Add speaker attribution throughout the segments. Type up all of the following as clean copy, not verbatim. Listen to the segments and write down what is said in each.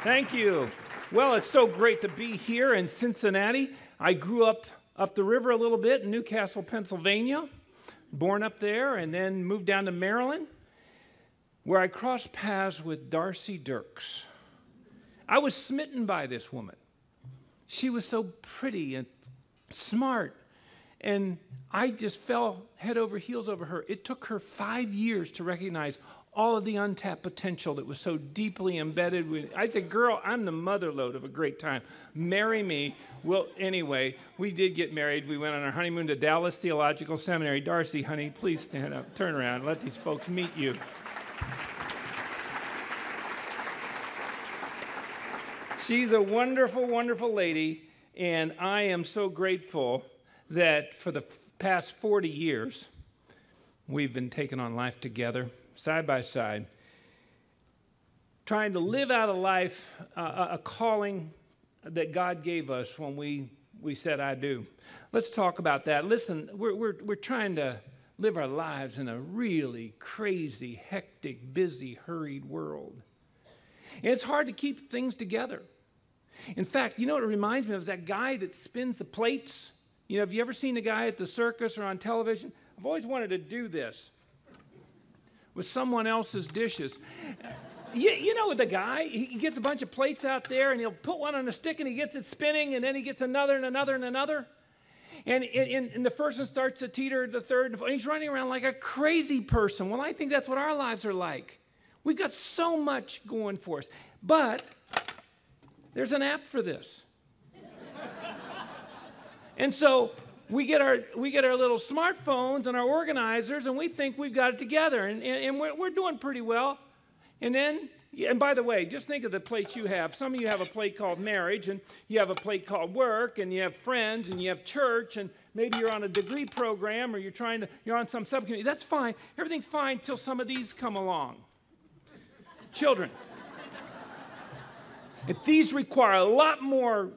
Speaker 1: Thank you. Well, it's so great to be here in Cincinnati. I grew up the river a little bit in Newcastle, Pennsylvania, born up there, and then moved down to Maryland, where I crossed paths with Darcy Dirks. I was smitten by this woman. She was so pretty and smart, and I just fell head over heels over her. It took her 5 years to recognize all of the untapped potential that was so deeply embedded with. I said, girl, I'm the motherlode of a great time. Marry me. Well, anyway, we did get married. We went on our honeymoon to Dallas Theological Seminary. Darcy, honey, please stand up, turn around, let these folks meet you. She's a wonderful, wonderful lady, and I am so grateful that for the past 40 years, we've been taking on life together, side by side, trying to live out a life, a calling that God gave us when we said, I do. Let's talk about that. Listen, we're trying to live our lives in a really crazy, hectic, busy, hurried world. And it's hard to keep things together. In fact, you know what it reminds me of is that guy that spins the plates. You know, have you ever seen a guy at the circus or on television? I've always wanted to do this with someone else's dishes. You know the guy, he gets a bunch of plates out there and he'll put one on a stick and he gets it spinning and then he gets another and another and another. And the first one starts to teeter, the third, and he's running around like a crazy person. Well, I think that's what our lives are like. We've got so much going for us. But there's an app for this. And so we get our little smartphones and our organizers, and we think we've got it together, and we're doing pretty well. And by the way, just think of the plates you have. Some of you have a plate called marriage, and you have a plate called work, and you have friends, and you have church, and maybe you're on a degree program, or you're on some subcommittee. That's fine. Everything's fine till some of these come along. Children. If these require a lot more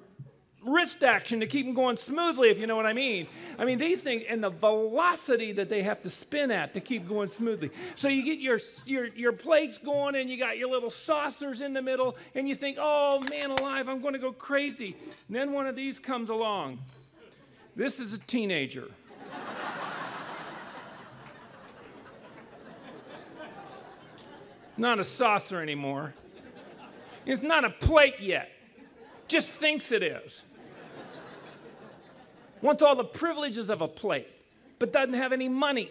Speaker 1: wrist action to keep them going smoothly, if you know what I mean. I mean, these things, and the velocity that they have to spin at to keep going smoothly. So you get your plates going, and you got your little saucers in the middle, and you think, oh, man alive, I'm going to go crazy. And then one of these comes along. This is a teenager. Not a saucer anymore. It's not a plate yet. Just thinks it is. Wants all the privileges of a plate, but doesn't have any money.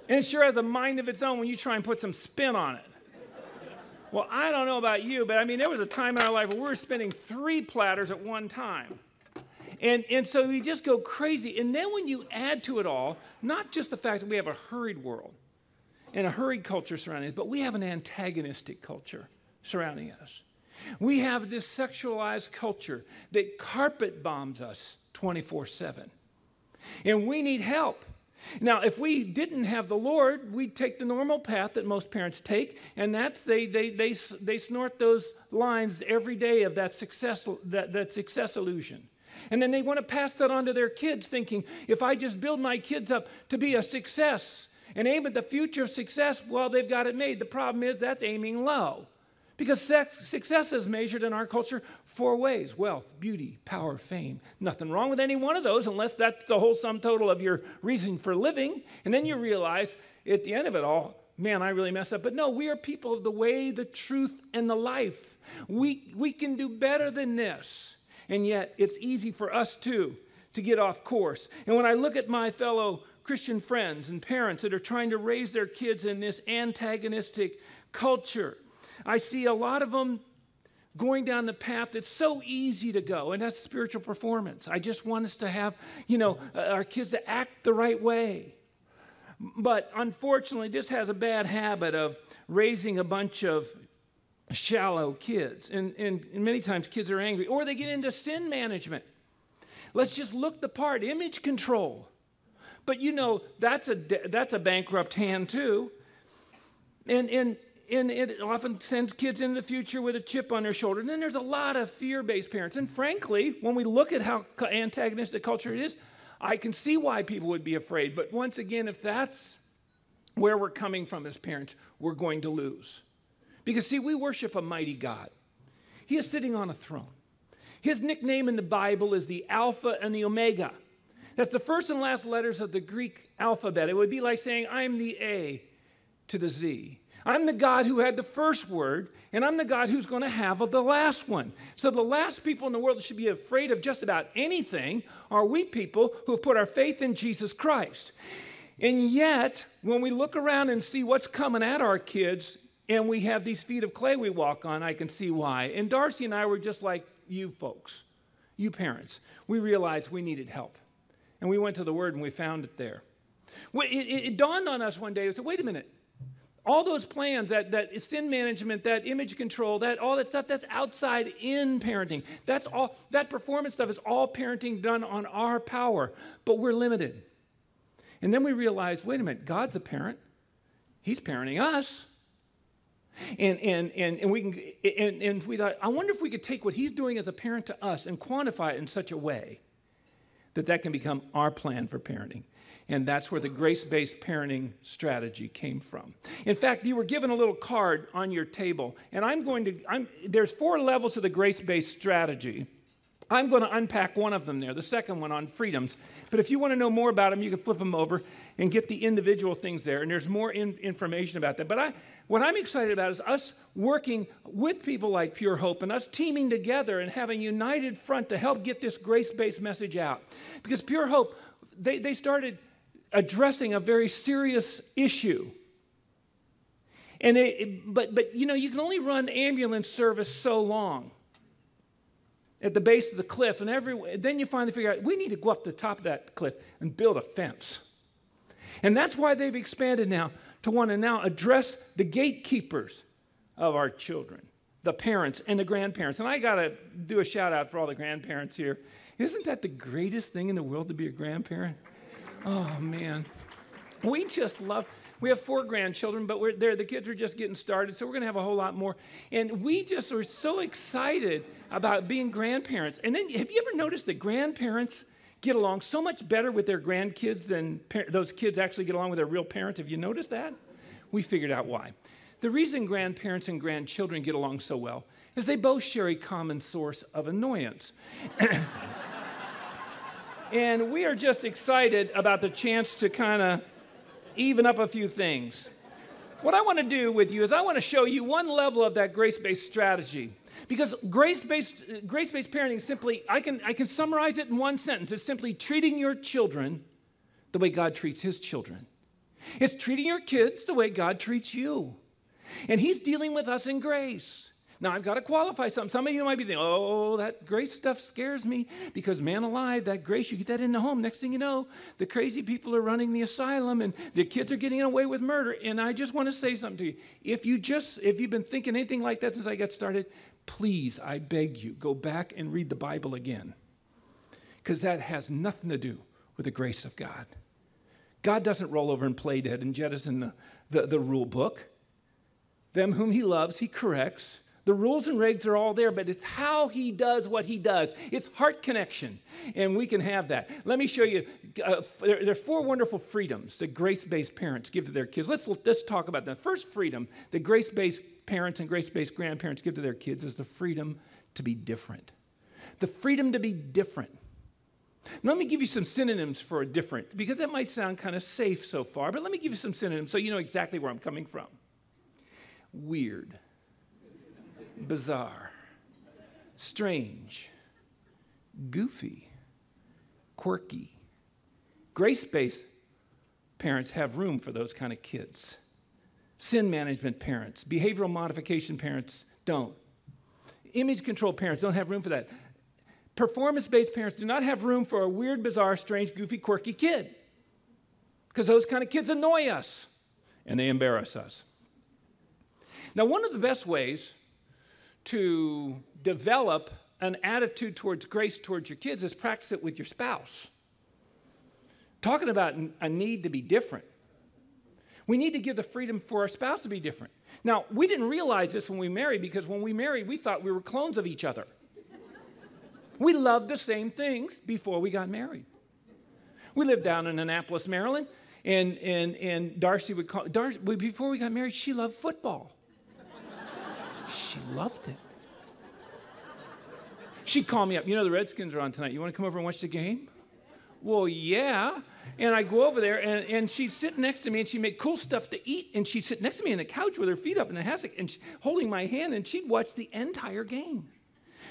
Speaker 1: And it sure has a mind of its own when you try and put some spin on it. Well, I don't know about you, but I mean, there was a time in our life where we were spinning 3 platters at one time. And so we just go crazy. And then when you add to it all, not just the fact that we have a hurried world and a hurried culture surrounding us, but we have an antagonistic culture surrounding us. We have this sexualized culture that carpet bombs us 24/7. And we need help. Now, if we didn't have the Lord, we'd take the normal path that most parents take, and that's they snort those lines every day of that success illusion. And then they want to pass that on to their kids, thinking, if I just build my kids up to be a success and aim at the future of success, well, they've got it made. The problem is that's aiming low. Because success is measured in our culture 4 ways: wealth, beauty, power, fame. Nothing wrong with any one of those unless that's the whole sum total of your reason for living. And then you realize at the end of it all, man, I really messed up. But no, we are people of the way, the truth, and the life. We can do better than this. And yet it's easy for us too to get off course. And when I look at my fellow Christian friends and parents that are trying to raise their kids in this antagonistic culture, I see a lot of them going down the path that's so easy to go, and that's spiritual performance. I just want us to have, our kids to act the right way. But unfortunately, this has a bad habit of raising a bunch of shallow kids. And many times kids are angry, or they get into sin management. Let's just look the part, image control. But that's a bankrupt hand too. And it often sends kids into the future with a chip on their shoulder. And then there's a lot of fear-based parents. And frankly, when we look at how antagonistic culture it is, I can see why people would be afraid. But once again, if that's where we're coming from as parents, we're going to lose. Because, see, we worship a mighty God. He is sitting on a throne. His nickname in the Bible is the Alpha and the Omega. That's the first and last letters of the Greek alphabet. It would be like saying, I'm the A to the Z. I'm the God who had the first word, and I'm the God who's going to have the last one. So the last people in the world that should be afraid of just about anything are we people who have put our faith in Jesus Christ. And yet, when we look around and see what's coming at our kids, and we have these feet of clay we walk on, I can see why. And Darcy and I were just like you folks, you parents. We realized we needed help. And we went to the Word and we found it there. It dawned on us one day, we said, wait a minute. All those plans, that sin management, that image control, all that stuff, that's outside in parenting. That's all, that performance stuff is all parenting done on our power, but we're limited. And then we realized, wait a minute, God's a parent. He's parenting us. And we thought, I wonder if we could take what he's doing as a parent to us and quantify it in such a way that can become our plan for parenting. And that's where the grace-based parenting strategy came from. In fact, you were given a little card on your table, and there's 4 levels of the grace-based strategy. I'm going to unpack one of them there, the second one on freedoms. But if you want to know more about them, you can flip them over and get the individual things there, and there's more information about that. But what I'm excited about is us working with people like pureHOPE and us teaming together and having a united front to help get this grace-based message out. Because pureHOPE, they started addressing a very serious issue. But you know, you can only run ambulance service so long at the base of the cliff, and then you finally figure out we need to go up the top of that cliff and build a fence. And that's why they've expanded now to want to now address the gatekeepers of our children, the parents and the grandparents. And I got to do a shout out for all the grandparents here. Isn't that the greatest thing in the world to be a grandparent? Oh, man. We just love, we have 4 grandchildren, but the kids are just getting started, so we're going to have a whole lot more. And we just are so excited about being grandparents. And then have you ever noticed that grandparents get along so much better with their grandkids than those kids actually get along with their real parents? Have you noticed that? We figured out why. The reason grandparents and grandchildren get along so well is they both share a common source of annoyance. And we are just excited about the chance to kind of even up a few things. What I want to do with you is I want to show you one level of that grace-based strategy. Because grace-based parenting is simply, I can summarize it in one sentence. It's simply treating your children the way God treats his children. It's treating your kids the way God treats you. And he's dealing with us in grace. Now, I've got to qualify something. Some of you might be thinking, oh, that grace stuff scares me because, man alive, that grace, you get that in the home. Next thing you know, the crazy people are running the asylum and the kids are getting away with murder. And I just want to say something to you. If you've been thinking anything like that since I got started, please, I beg you, go back and read the Bible again. Because that has nothing to do with the grace of God. God doesn't roll over and play dead and jettison the rule book. Them whom he loves, he corrects. The rules and regs are all there, but it's how he does what he does. It's heart connection, and we can have that. Let me show you. There are 4 wonderful freedoms that grace-based parents give to their kids. Let's talk about that. First freedom that grace-based parents and grace-based grandparents give to their kids is the freedom to be different. The freedom to be different. Now, let me give you some synonyms for different, because that might sound kind of safe so far, but let me give you some synonyms so you know exactly where I'm coming from. Weird. Bizarre, strange, goofy, quirky. Grace-based parents have room for those kind of kids. Sin management parents, behavioral modification parents don't. Image control parents don't have room for that. Performance-based parents do not have room for a weird, bizarre, strange, goofy, quirky kid, because those kind of kids annoy us and they embarrass us. Now, one of the best ways to develop an attitude towards grace towards your kids is practice it with your spouse. Talking about a need to be different. We need to give the freedom for our spouse to be different. Now, we didn't realize this when we married, because when we married, we thought we were clones of each other. We loved the same things before we got married. We lived down in Annapolis, Maryland, and Darcy would call, before we got married, she loved football. She loved it. She'd call me up. You know, the Redskins are on tonight. You want to come over and watch the game? Well, yeah. And I go over there, and she'd sit next to me, and she'd make cool stuff to eat, and she'd sit next to me on the couch with her feet up in a hassock, and holding my hand, and she'd watch the entire game.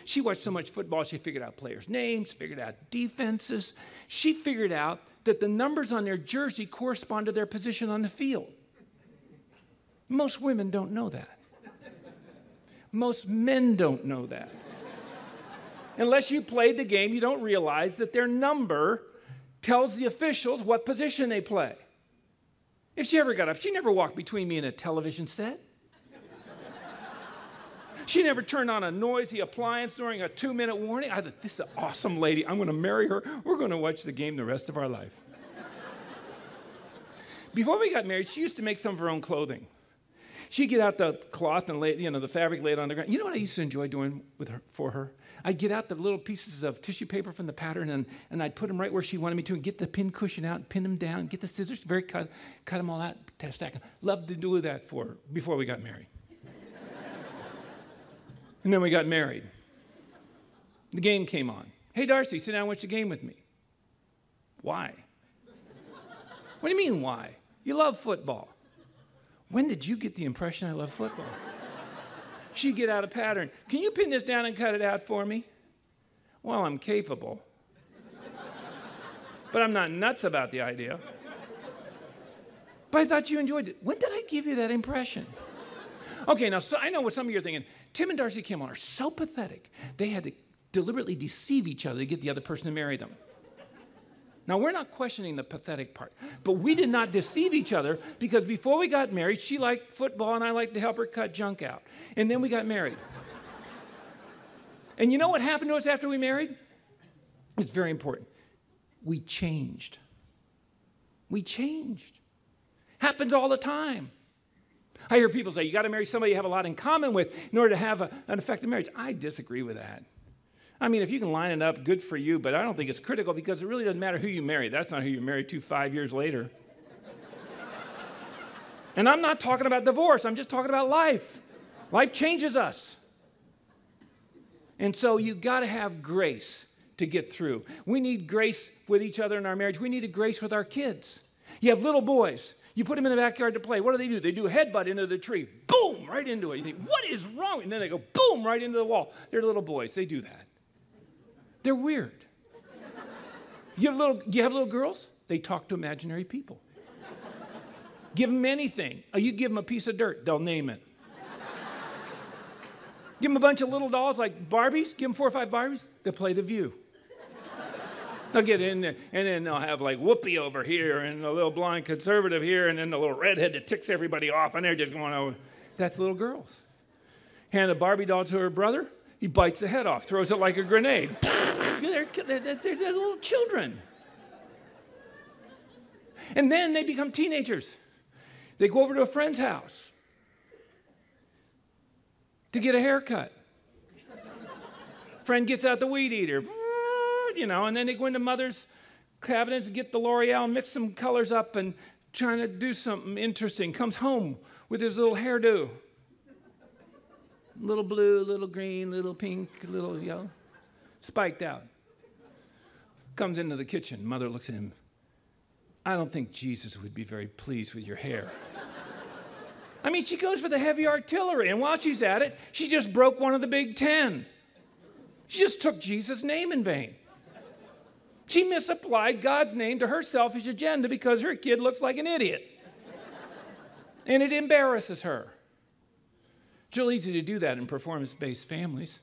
Speaker 1: She watched so much football, she figured out players' names, figured out defenses. She figured out that the numbers on their jersey correspond to their position on the field. Most women don't know that. Most men don't know that. Unless you played the game, you don't realize that their number tells the officials what position they play. If she ever got up, she never walked between me and a television set. She never turned on a noisy appliance during a 2-minute warning. I thought, this is an awesome lady. I'm going to marry her. We're going to watch the game the rest of our life. Before we got married, she used to make some of her own clothing. She'd get out the cloth and lay, the fabric laid on the ground. You know what I used to enjoy doing for her? I'd get out the little pieces of tissue paper from the pattern, and I'd put them right where she wanted me to, and get the pin cushion out, and pin them down, get the scissors, cut them all out, stack them. Loved to do that for her before we got married. And then we got married. The game came on. Hey, Darcy, sit down and watch the game with me. Why? What do you mean, why? You love football. When did you get the impression I love football? She'd get out a pattern. Can you pin this down and cut it out for me? Well, I'm capable. But I'm not nuts about the idea. But I thought you enjoyed it. When did I give you that impression? Okay, now I know what some of you are thinking. Tim and Darcy Kimmel are so pathetic. They had to deliberately deceive each other to get the other person to marry them. Now, we're not questioning the pathetic part, but we did not deceive each other because before we got married, she liked football and I liked to help her cut junk out. And then we got married. And you know what happened to us after we married? It's very important. We changed. We changed. Happens all the time. I hear people say, you got to marry somebody you have a lot in common with in order to have an effective marriage. I disagree with that. I mean, if you can line it up, good for you, but I don't think it's critical because it really doesn't matter who you marry. That's not who you're married to 5 years later. And I'm not talking about divorce. I'm just talking about life. Life changes us. And so you got to have grace to get through. We need grace with each other in our marriage. We need a grace with our kids. You have little boys. You put them in the backyard to play. What do? They do a headbutt into the tree. Boom, right into it. You think, what is wrong? And then they go, boom, right into the wall. They're little boys. They do that. They're weird. You have little girls? They talk to imaginary people. Give them anything. You give them a piece of dirt, they'll name it. Give them a bunch of little dolls like Barbies. Give them 4 or 5 Barbies. They'll play The View. They'll get in there, and then they'll have like Whoopi over here, and a little blind conservative here, and then the little redhead that ticks everybody off, and they're just going over. That's little girls. Hand a Barbie doll to her brother. He bites the head off, throws it like a grenade. They're little children. And then they become teenagers. They go over to a friend's house to get a haircut. Friend gets out the weed eater, and then they go into mother's cabinets and get the L'Oreal, mix some colors up and trying to do something interesting. Comes home with his little hairdo. Little blue, little green, little pink, little yellow, spiked out. Comes into the kitchen. Mother looks at him. I don't think Jesus would be very pleased with your hair. I mean, she goes for the heavy artillery, and while she's at it, she just broke one of the Big Ten. She just took Jesus' name in vain. She misapplied God's name to her selfish agenda because her kid looks like an idiot. And it embarrasses her. It's real easy to do that in performance-based families.